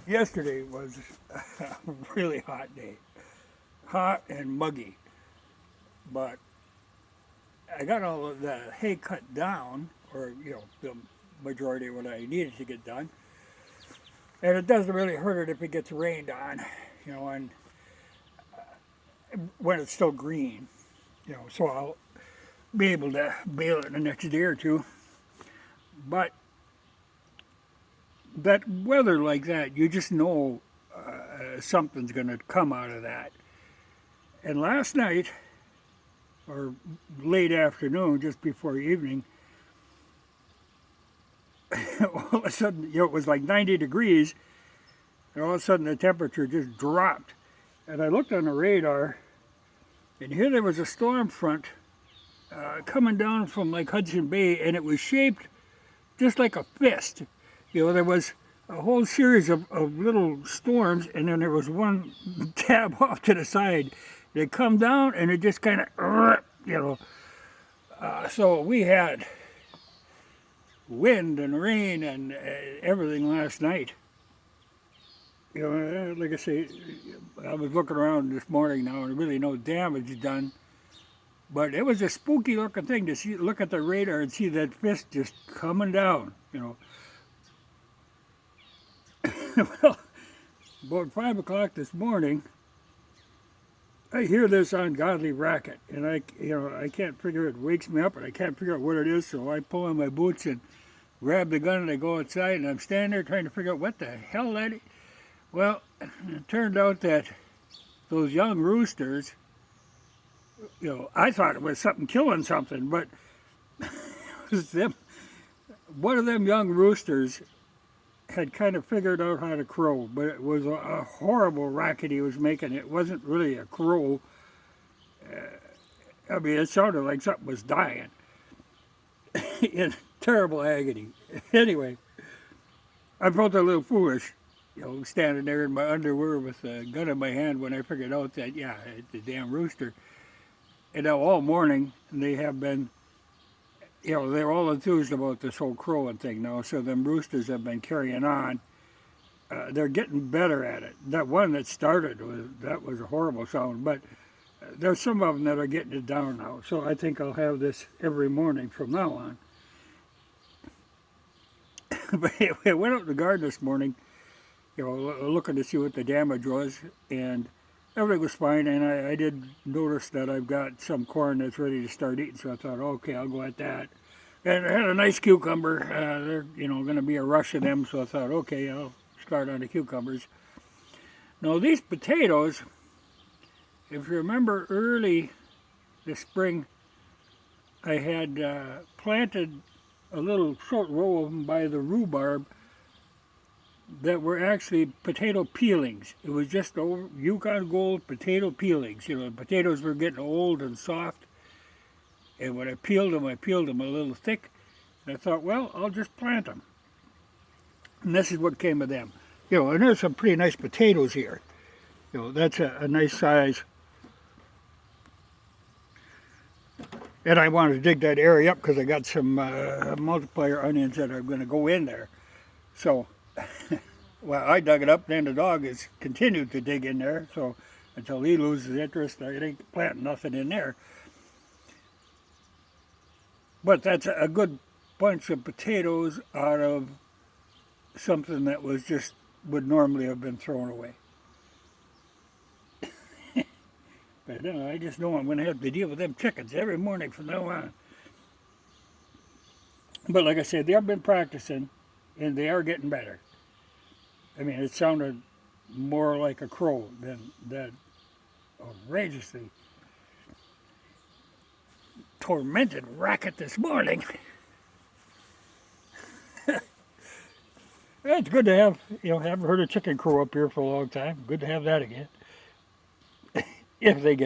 Yesterday was a really hot day. Hot and muggy. But I got all of the hay cut down, or, the majority of what I needed to get done. And it doesn't really hurt it if it gets rained on, and when it's still green, so I'll be able to bale it the next day or two. But that weather like that, you just know something's going to come out of that. And last night, or late afternoon, just before evening, all of a sudden, it was like 90 degrees, and all of a sudden the temperature just dropped. And I looked on the radar, and here there was a storm front coming down from like Hudson Bay, and it was shaped just like a fist. There was a whole series of little storms, and then there was one tab off to the side. They come down, and it just kind of, so we had wind and rain and everything last night. Like I say, I was looking around this morning now, and really no damage done. But it was a spooky looking thing to look at the radar and see that fist just coming down, Well, about 5 o'clock this morning, I hear this ungodly racket, and I can't figure it. Wakes me up, and I can't figure out what it is. So I pull on my boots and grab the gun, and I go outside, and I'm standing there trying to figure out what the hell that is. Well, it turned out that those young roosters, I thought it was something killing something, but it was them. One of them young roosters had kind of figured out how to crow, but it was a horrible racket he was making. It wasn't really a crow. It sounded like something was dying in terrible agony. Anyway, I felt a little foolish, standing there in my underwear with a gun in my hand when I figured out that, it's a damn rooster. And now all morning they have been, they're all enthused about this whole crowing thing now, so them roosters have been carrying on. They're getting better at it. That one that started, that was a horrible sound, but there's some of them that are getting it down now, so I think I'll have this every morning from now on. But anyway, I went out in the garden this morning, looking to see what the damage was, and everything was fine, and I did notice that I've got some corn that's ready to start eating, so I thought, okay, I'll go at that. And I had a nice cucumber. They're, going to be a rush of them, so I thought, okay, I'll start on the cucumbers. Now, these potatoes, if you remember early this spring, I had planted a little short row of them by the rhubarb that were actually potato peelings. It was just Yukon Gold potato peelings. The potatoes were getting old and soft. And when I peeled them a little thick. And I thought, well, I'll just plant them. And this is what came of them. And there's some pretty nice potatoes here. That's a nice size. And I wanted to dig that area up because I got some multiplier onions that are going to go in there. So, well, I dug it up, then the dog has continued to dig in there. So until he loses interest, I ain't planting nothing in there. But that's a good bunch of potatoes out of something that would normally have been thrown away. But I just know I'm going to have to deal with them chickens every morning from now on. But like I said, they've been practicing, and they are getting better. It sounded more like a crow than that outrageously tormented racket this morning. It's good to have, haven't heard a chicken crow up here for a long time. Good to have that again. If they get it.